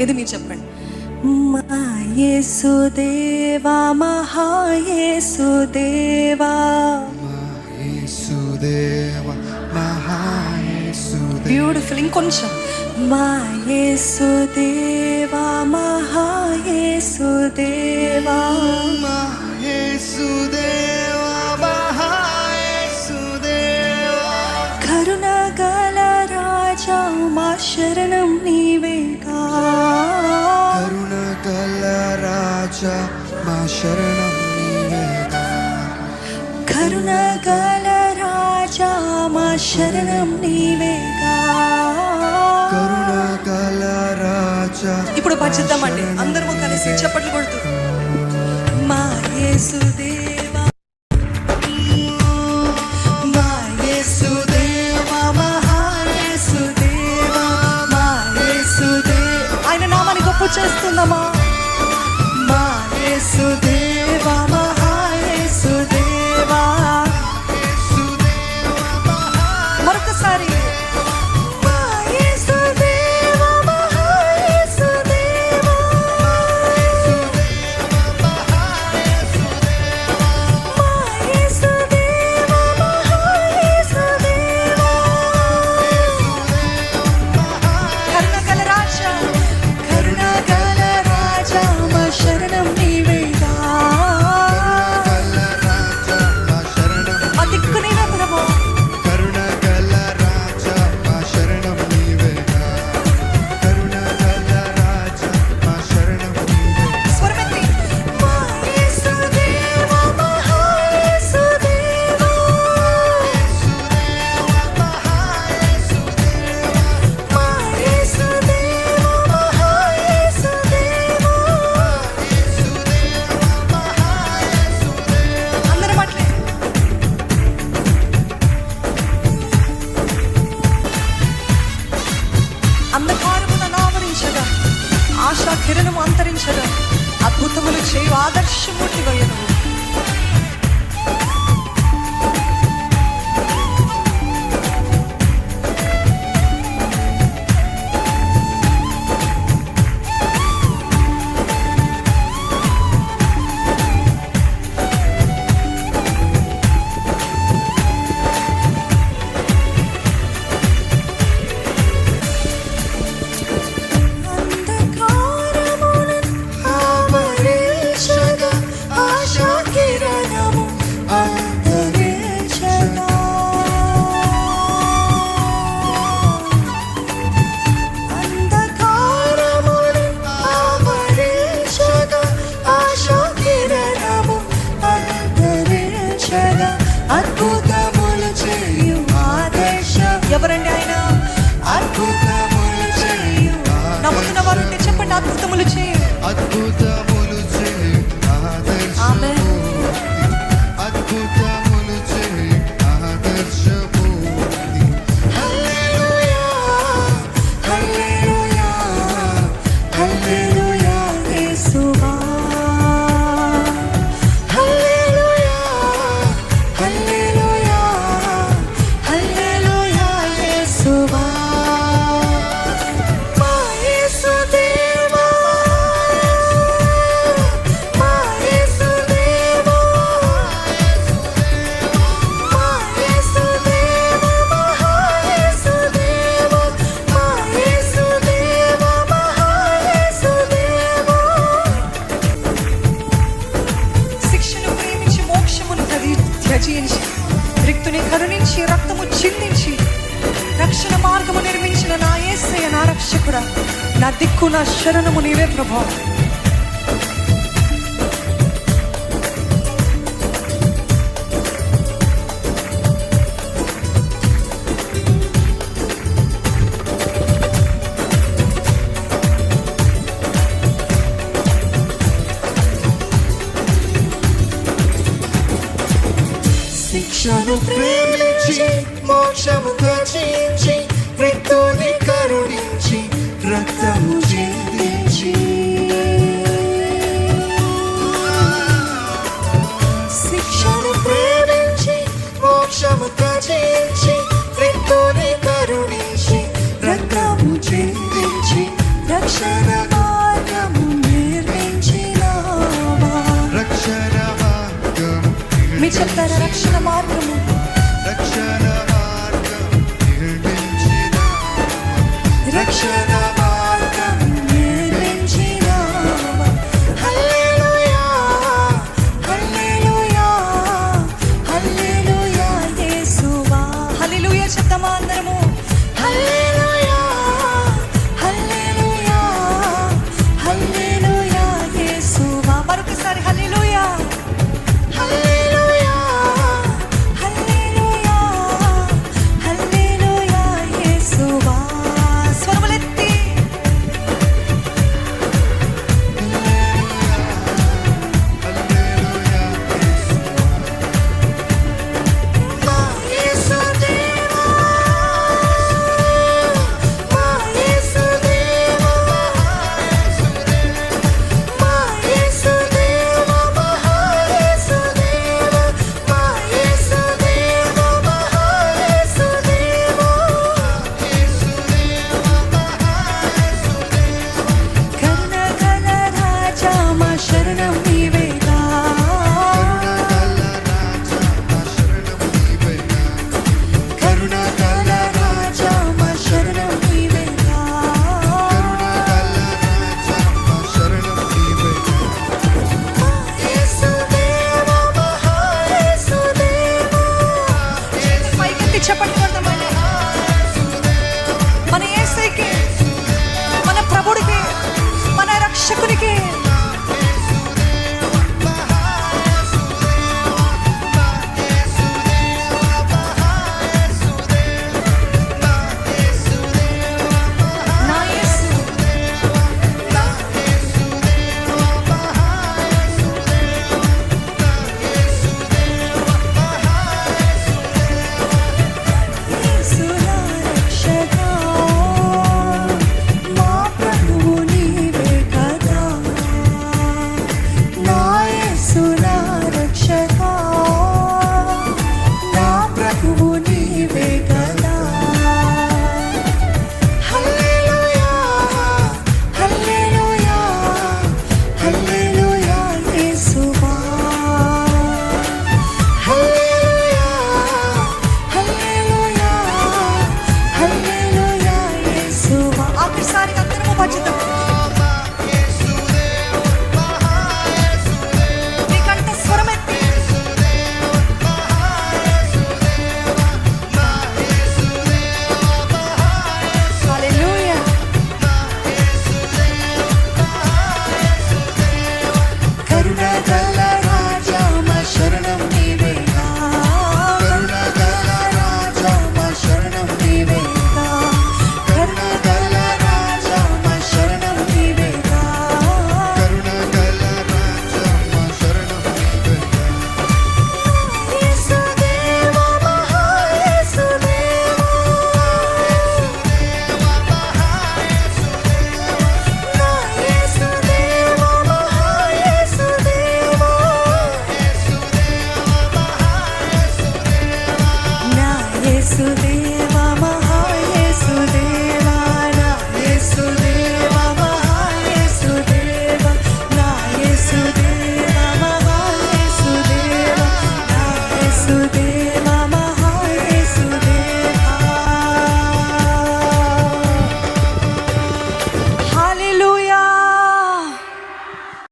ఏది మీరు చెప్పండి. మా యేసుదేవా, మహా యేసుదేవా, బ్యూటిఫుల్. ఇంకొంచెం. మా యేసుదేవా, మహా యేసుదేవా, కరుణ గల రాజా, మా శరణం నీవేగా. కరుణ గల రాజా, మా శరణం నీవేగా. కరుణ గల రాజా, మా శరణం నీవేగా. కరుణ గల రాజా. ఇప్పుడు పచ్చిద్దామండి అందరము కలిసి చప్పట్లు కొడుతూ. మా యేసుదేవా, మా యేసుదేవా, మహా యేసుదేవా, మా యేసుదేవా. ఆయన నామాన్ని గొప్ప చేస్తుందమ్మా. మా యేసుదేవా, మహా యేసుదేవా. మరొకసారి. ఆశా కిరణము అంతరించగా అద్భుతములు చేయు ఆదర్శమూర్తివయ్య నువ్వు. ఎవరండి ఆయన? అద్భుతములు చేయు. నమ్ముతున్న వారు చెప్పండి, అద్భుతములు చేయు. అద్భుతములు చేయు ఆదర్శమూర్తి. అద్భుతములు చేయు ఆదర్శమూర్తి. హల్లెలూయా, హల్లెలూయా, హల్లెలూయా యేసువా. హల్లెలూయా, హల్లెలూయా, హల్లెలూయా యేసువా. మా యేసుదేవా, మా యేసుదేవా, మా యేసుదేవా, మహా యేసుదేవా, మా యేసుదేవా, మహా యేసుదేవా. శిక్షను ప్రేమించి మోక్షమును త్యజించి రిక్తుని కరుణించి రక్తము చిందించి రక్షణ మార్గము నిర్మించిన నా యేసయ్య, నా రక్షకుడా, నా దిక్కు, నా శరణము నీవే ప్రభువా. శిక్షను ప్రేమించి మోక్షము త్యజించి మృత్యుని కరుణించి రక్తము చిందించి. శిక్షను ప్రేమించి మోక్షము త్యజించి మృత్యుని కరుణించి రక్తము చిందించి. రక్షణ రక్షణ మార్గము నిర్మించినావా. రక్షణ మార్గము మీరు చెప్తారా? రక్షణ మార్గము రక్షణ మార్గం నిర్మించిన రక్షణ